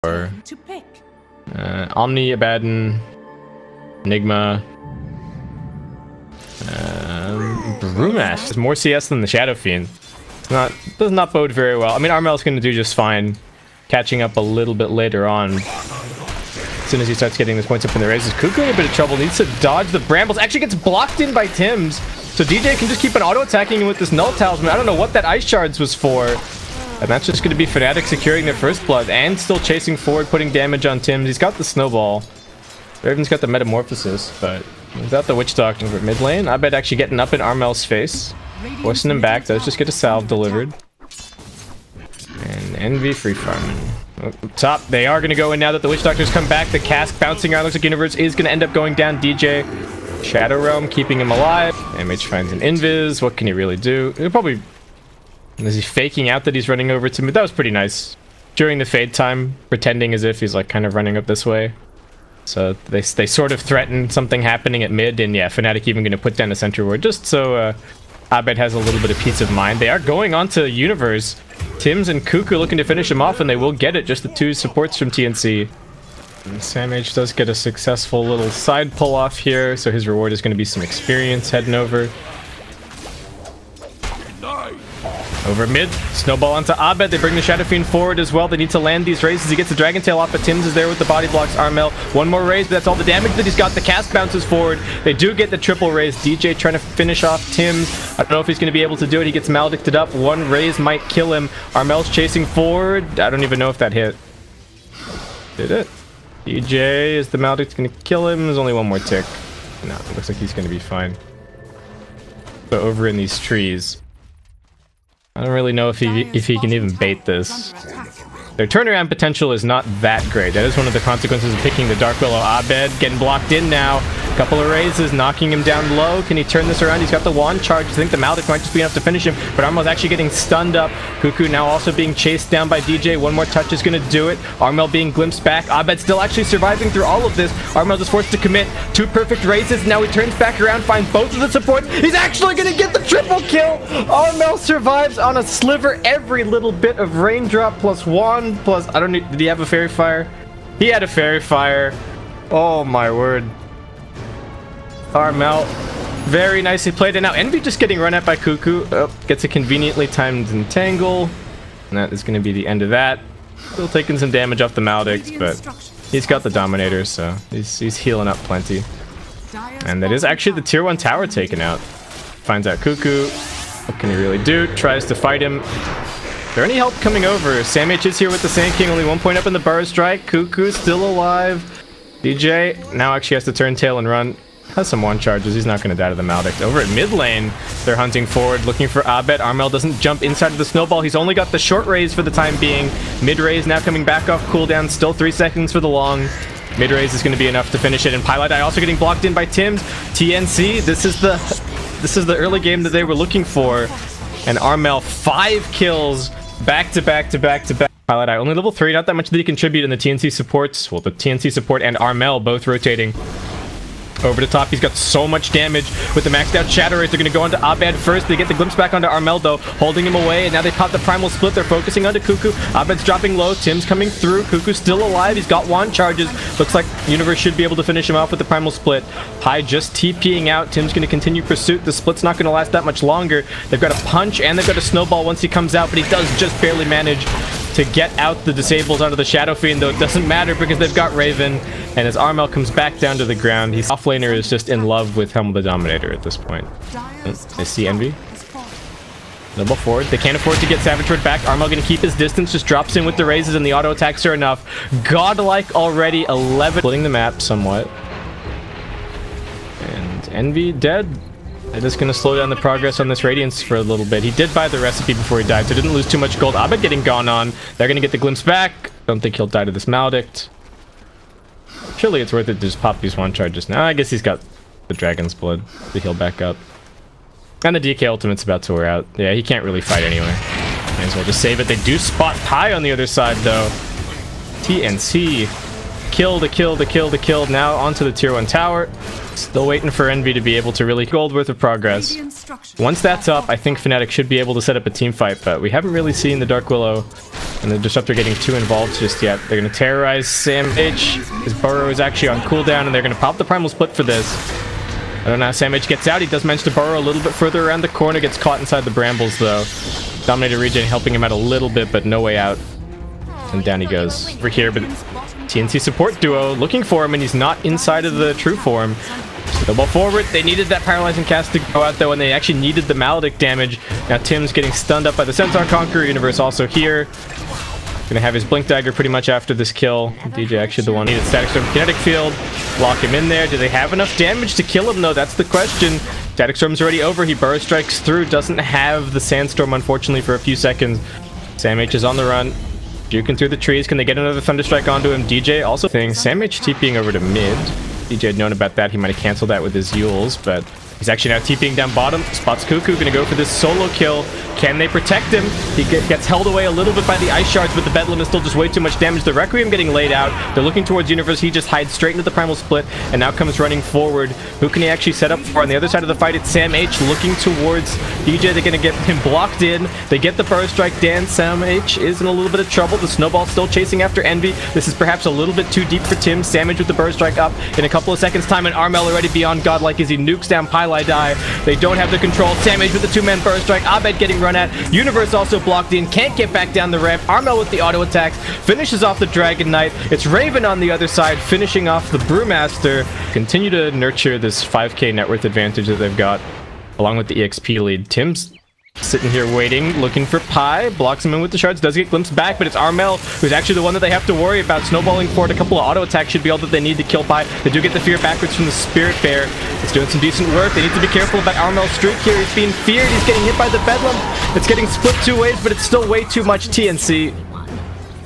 Or Omni, Abaddon, Enigma, Brumash. It's more CS than the Shadow Fiend. Does not bode very well. I mean, Armel's going to do just fine, catching up a little bit later on. As soon as he starts getting his points up in the raises, Cuckoo in a bit of trouble. Needs to dodge the brambles. Actually gets blocked in by Tims. So DJ can just keep on auto-attacking him with this Null Talisman. I don't know what that Ice Shards was for. And that's just going to be Fnatic securing their first blood and still chasing forward, putting damage on Tims. He's got the Snowball. Raven's got the Metamorphosis, but without the Witch Doctor for mid lane. I bet actually getting up in Armel's face, forcing him back. Does just get a salve delivered. And Envy free farming. Up top, they are going to go in now that the Witch Doctor's come back. The cask bouncing around. Looks like Universe is going to end up going down. DJ Shadow Realm keeping him alive. MH finds an Invis. What can he really do? He'll probably... Is he faking out that he's running over to mid? That was pretty nice. During the fade time, pretending as if he's like kind of running up this way. So they sort of threaten something happening at mid, and yeah, Fnatic even going to put down a center ward just so Abed has a little bit of peace of mind. They are going on to Universe. Tims and Cuckoo looking to finish him off, and they will get it. Just the two supports from TNC. And Sam H does get a successful little side pull off here, so his reward is going to be some experience heading over. Over mid, Snowball onto Abed. They bring the Shadow Fiend forward as well. They need to land these raises. He gets the Dragon Tail off, but Tims is there with the body blocks. Armel, one more raise, but that's all the damage that he's got. The cast bounces forward. They do get the triple raise. DJ trying to finish off Tims. I don't know if he's going to be able to do it. He gets maledicted up. One raise might kill him. Armel's chasing forward. I don't even know if that hit. Did it? DJ, is the maledict going to kill him? There's only one more tick. No, it looks like he's going to be fine. So over in these trees, I don't really know if he can even bait this. Their turnaround potential is not that great. That is one of the consequences of picking the Dark Willow. Abed getting blocked in now. Couple of raises, knocking him down low. Can he turn this around? He's got the wand charge. I think the Maledict might just be enough to finish him, but Armel's actually getting stunned up. Cuckoo now also being chased down by DJ. One more touch is going to do it. Armel being glimpsed back. Abed still actually surviving through all of this. Armel just forced to commit. Two perfect raises. Now he turns back around, finds both of the supports. He's actually going to get the triple kill. Armel survives on a sliver. Every little bit of raindrop plus wand plus... I don't need... Did he have a fairy fire? He had a fairy fire. Oh my word. Armel, very nicely played. And now Envy just getting run at by Cuckoo. Oh, gets a conveniently timed entangle. And that is going to be the end of that. Still taking some damage off the Maledict, but he's got the Dominator, so he's healing up plenty. And that is actually the tier 1 tower taken out. Finds out Cuckoo. What can he really do? Tries to fight him. Is there any help coming over? Sam H is here with the Sand King. Only 1 point up in the Burrow Strike. Cuckoo still alive. DJ now actually has to turn tail and run. Has some one charges. He's not going to die to the Maledict. Over at mid lane, they're hunting forward, looking for Abed. Armel doesn't jump inside of the Snowball. He's only got the short raise for the time being. Mid raise now coming back off cooldown. Still 3 seconds for the long. Mid raise is going to be enough to finish it. And Pilot Eye also getting blocked in by Tims. TNC. This is the early game that they were looking for. And Armel 5 kills back to back to back to back. Pilot Eye only level 3. Not that much did he contribute in the TNC supports. Well, the TNC support and Armel both rotating over the top. He's got so much damage with the maxed out Shadow Rays. They're going to go onto Abed first. They get the glimpse back onto Armel, though, holding him away. And now they pop the Primal Split. They're focusing onto Cuckoo. Abed's dropping low. Tim's coming through. Cuckoo's still alive. He's got wand charges. Looks like Universe should be able to finish him off with the Primal Split. Pi just TPing out. Tim's going to continue pursuit. The Split's not going to last that much longer. They've got a punch and they've got a Snowball once he comes out, but he does just barely manage to get out the disables onto the Shadow Fiend, though it doesn't matter because they've got Raven. And as Armel comes back down to the ground, his offlaner is just in love with Helm the Dominator at this point. They see Envy. Double forward. They can't afford to get Savage Sword back. Armel going to keep his distance, just drops in with the raises, and the auto attacks are enough. Godlike already, 11. Splitting the map somewhat. And Envy dead. They're just going to slow down the progress on this Radiance for a little bit. He did buy the recipe before he died, so didn't lose too much gold. Abed getting gone on. They're going to get the glimpse back. Don't think he'll die to this Maledict. Surely it's worth it to just pop these one charges now. I guess he's got the Dragon's Blood to heal back up. And the DK ultimate's about to wear out. Yeah, he can't really fight anyway. Might as well just save it. They do spot Pi on the other side, though. TNC. Kill, the kill, the kill, the kill. Now onto the tier 1 tower. Still waiting for Envy to be able to really gold worth of progress. Once that's up, I think Fnatic should be able to set up a team fight, but we haven't really seen the Dark Willow And the Disruptor getting too involved just yet. They're going to terrorize Sam H. His burrow is actually on cooldown, and they're going to pop the Primal Split for this. I don't know how Sam H gets out. He does manage to burrow a little bit further around the corner. Gets caught inside the brambles, though. Dominator Regen helping him out a little bit, but no way out. And down he goes. Over here, but TNC support duo looking for him, and he's not inside of the true form. Snowball forward. They needed that paralyzing cast to go out, though, and they actually needed the Maledict damage. Now Tim's getting stunned up by the Centaur Conqueror. Universe also here. Gonna have his Blink Dagger pretty much after this kill. DJ actually the one needed Static Storm Kinetic Field. Lock him in there. Do they have enough damage to kill him, though? That's the question. Static Storm's already over. He burrow strikes through. Doesn't have the Sandstorm, unfortunately, for a few seconds. Sam H is on the run. Juking through the trees. Can they get another Thunderstrike onto him? DJ also thinks Sam H TPing over to mid. DJ had known about that. He might have canceled that with his Yules, but he's actually now TPing down bottom. Spots Cuckoo. Gonna go for this solo kill. Can they protect him? He gets held away a little bit by the Ice Shards, but the Bedlam is still just way too much damage. The Requiem getting laid out. They're looking towards Universe. He just hides straight into the Primal Split, and now comes running forward. Who can he actually set up for? On the other side of the fight, it's Sam H looking towards DJ. They're gonna get him blocked in. They get the burrow strike down. Sam H is in a little bit of trouble. The Snowball still chasing after Envy. This is perhaps a little bit too deep for Tim. Sam H with the burrow strike up in a couple of seconds time, and Armel already beyond godlike as he nukes down Pylai Die. They don't have the control. Sam H with the two-man burrow strike. Abed getting run at. Universe also blocked in. Can't get back down the ramp. Armel with the auto attacks. Finishes off the Dragon Knight. It's Raven on the other side, finishing off the Brewmaster. Continue to nurture this 5k net worth advantage that they've got, along with the EXP lead. Tim's sitting here waiting, looking for Pi. Blocks him in with the shards. Does get glimpsed back, but it's Armel who's actually the one that they have to worry about. Snowballing forward. A couple of auto attacks should be all that they need to kill Pi. They do get the fear backwards from the Spirit Bear. It's doing some decent work. They need to be careful about Armel's streak here. He's being feared. He's getting hit by the Bedlam. It's getting split two ways, but it's still way too much TNC.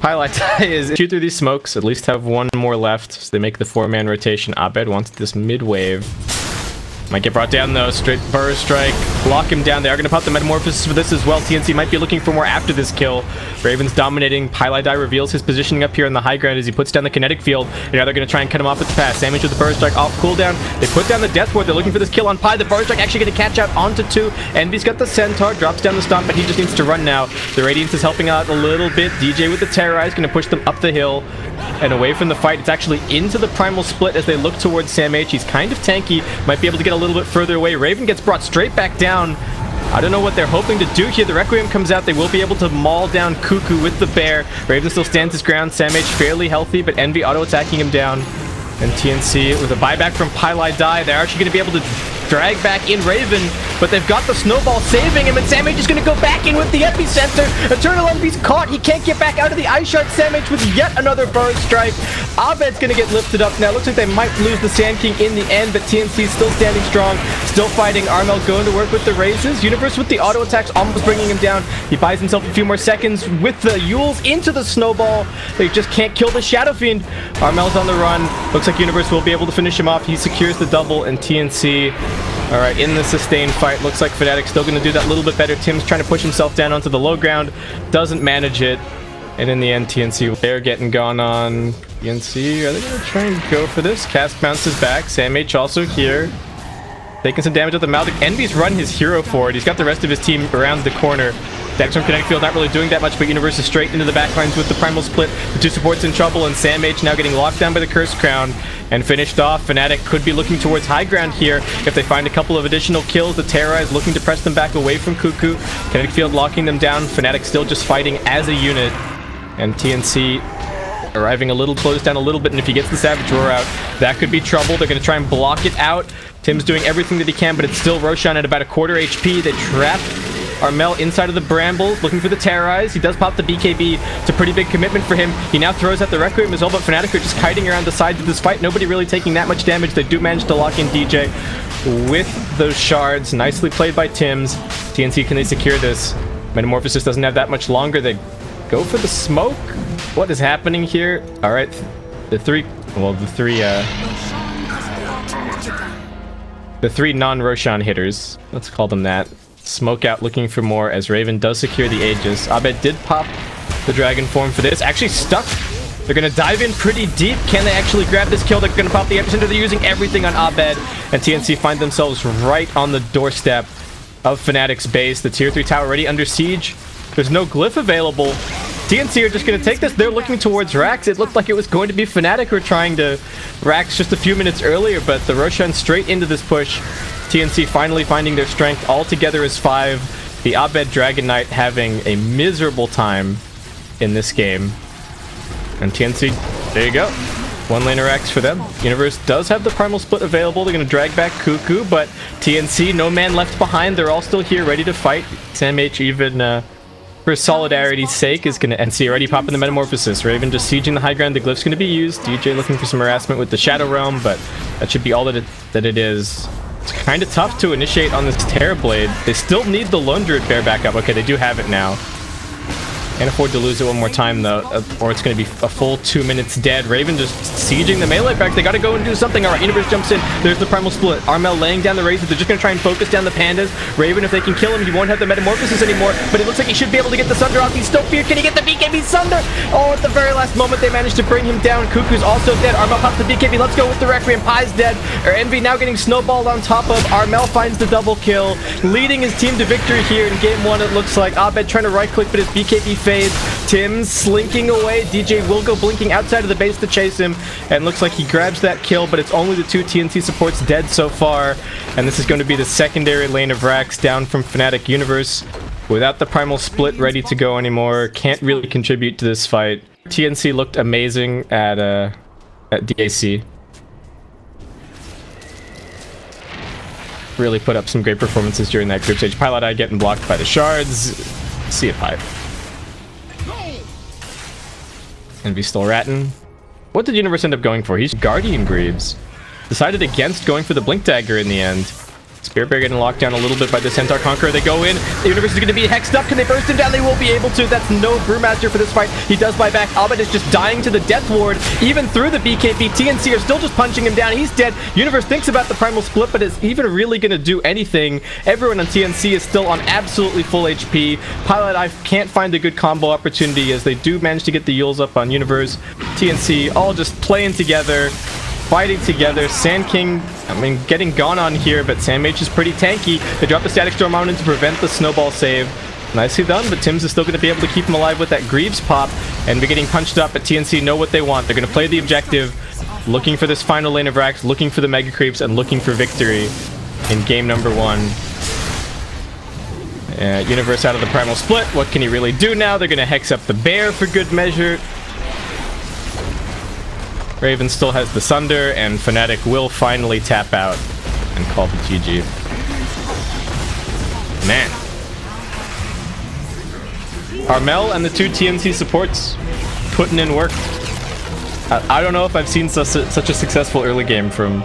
Highlight is shoot through these smokes. At least have one more left. So they make the 4-man rotation. Abed wants this mid wave. Might get brought down though. Straight burrow strike. Block him down. They are going to pop the Metamorphosis for this as well. TNC might be looking for more after this kill. Raven's dominating. Pylai Die reveals his positioning up here on the high ground as he puts down the kinetic field. And now they're going to try and cut him off its path. Damage with the burrow strike off cooldown. They put down the death ward. They're looking for this kill on Pi. The burrow strike actually going to catch out onto 2. Envy's got the Centaur. Drops down the stomp, but he just needs to run now. The Radiance is helping out a little bit. DJ with the Terrorize going to push them up the hill and away from the fight. It's actually into the Primal Split as they look towards Sam H. He's kind of tanky. Might be able to get a little bit further away. Raven gets brought straight back down. I don't know what they're hoping to do here. The Requiem comes out. They will be able to maul down Cuckoo with the bear. Raven still stands his ground. Sam H fairly healthy, but Envy auto-attacking him down. And TNC with a buyback from Pylai Die. They're actually going to be able to drag back in Raven, but they've got the Snowball saving him, and Sam H is going to go back in with the Epicenter. Eternal Envy's caught. He can't get back out of the Ice Shard. Sam H with yet another burn strike. Abed's going to get lifted up now. Looks like they might lose the Sand King in the end, but TNC is still standing strong, still fighting. Armel going to work with the raises. Universe with the auto attacks, almost bringing him down. He buys himself a few more seconds with the Yules into the Snowball. They just can't kill the Shadow Fiend. Armel's on the run. Looks like Universe will be able to finish him off. He secures the double, and TNC, all right, in the sustained fight. Looks like Fnatic still going to do that a little bit better. Tim's trying to push himself down onto the low ground. Doesn't manage it. And in the end, TNC, they're getting gone on TNC. Are they going to try and go for this? Cast bounces back. Sam H also here. Taking some damage with the Maledict. Envy's run his hero forward. He's got the rest of his team around the corner. Static Storm Kinetic Field not really doing that much, but Universe is straight into the backlines with the Primal Split. The 2 supports in trouble, and Sam H now getting locked down by the Cursed Crown and finished off. Fnatic could be looking towards high ground here if they find a couple of additional kills. The Terrorize looking to press them back away from Cuckoo. Kinetic Field locking them down. Fnatic still just fighting as a unit. And TNC arriving a little, closed down a little bit, and if he gets the Savage Roar out, that could be trouble. They're going to try and block it out. Tim's doing everything that he can, but it's still Roshan at about a quarter HP. They trap Armel inside of the brambles, looking for the Terrorize. He does pop the BKB. It's a pretty big commitment for him. He now throws out the Requiem as well, but Fnatic are just kiting around the sides of this fight. Nobody really taking that much damage. They do manage to lock in DJ with those shards. Nicely played by Tims. TNC, can they secure this? Metamorphosis doesn't have that much longer. They go for the smoke. What is happening here? All right, the three non-Roshan hitters, let's call them that, smoke out looking for more as Raven does secure the Aegis. Abed did pop the Dragon form for this. Actually stuck. They're going to dive in pretty deep. Can they actually grab this kill? They're going to pop the Epicenter. They're using everything on Abed, and TNC find themselves right on the doorstep of Fnatic's base. The tier 3 tower already under siege. There's no glyph available. TNC are just going to take this. They're looking towards Rax. It looked like it was going to be Fnatic who were trying to Rax just a few minutes earlier, but the Roshan straight into this push. TNC finally finding their strength. All together is 5. The Abed Dragon Knight having a miserable time in this game. And TNC, there you go. One laner Rax for them. Universe does have the Primal Split available. They're going to drag back Cuckoo, but TNC, no man left behind. They're all still here, ready to fight. Sam H even, for solidarity's sake, is going to NC already popping the Metamorphosis. Raven just sieging the high ground. The Glyph's going to be used. DJ looking for some harassment with the Shadow Realm, but that should be all that it is. It's kind of tough to initiate on this Terrorblade. They still need the Lone Druid Bear back up. Okay, they do have it now. Can't afford to lose it one more time, though, or it's going to be a full 2 minutes dead. Raven just sieging the melee back. They got to go and do something. All right, Universe jumps in. There's the Primal Split. Armel laying down the Razor. They're just going to try and focus down the Pandas. Raven, if they can kill him, he won't have the Metamorphosis anymore, but it looks like he should be able to get the Sunder off. He's still feared. Can he get the BKB Sunder? Oh, at the very last moment, they managed to bring him down. Cuckoo's also dead. Armel pops the BKB. Let's go with the Requiem. Pie's dead. Envy now getting snowballed on top of. Armel finds the double kill, leading his team to victory here in game 1. It looks like Abed trying to right-click, but his BKB fades. Tim slinking away. DJ will go blinking outside of the base to chase him, and looks like he grabs that kill, but it's only the 2 TNC supports dead so far, and this is going to be the secondary lane of Rax down from Fnatic. Universe without the Primal Split ready to go anymore, can't really contribute to this fight. TNC looked amazing at DAC. Really put up some great performances during that group stage. Pilot Eye getting blocked by the shards. See it, Pipe. Envy still ratting. What did Universe end up going for? He's Guardian Greaves. Decided against going for the Blink Dagger in the end. Spear Bear getting locked down a little bit by the Centaur Conqueror. They go in. The Universe is going to be hexed up. Can they burst him down? They will be able to. That's no Brewmaster for this fight. He does buy back. Abed is just dying to the Death Ward, even through the BKB. TNC are still just punching him down. He's dead. Universe thinks about the Primal Split, but is even really going to do anything. Everyone on TNC is still on absolutely full HP. Pilot Eye can't find a good combo opportunity as they do manage to get the Yules up on Universe. TNC all just playing together, fighting together. Sand King, I mean, getting gone on here, but Sam H is pretty tanky. They drop the Static Storm on him to prevent the snowball save. Nicely done, but Tim's is still going to be able to keep him alive with that Greaves pop, and be getting punched up, but TNC know what they want. They're going to play the objective, looking for this final lane of Rax, looking for the Mega Creeps, and looking for victory in game number 1. Universe out of the Primal Split. What can he really do now? They're going to hex up the Bear for good measure. Raven still has the Sunder, and Fnatic will finally tap out and call the GG. Man. Armel and the 2 TNC supports putting in work. I don't know if I've seen such a successful early game from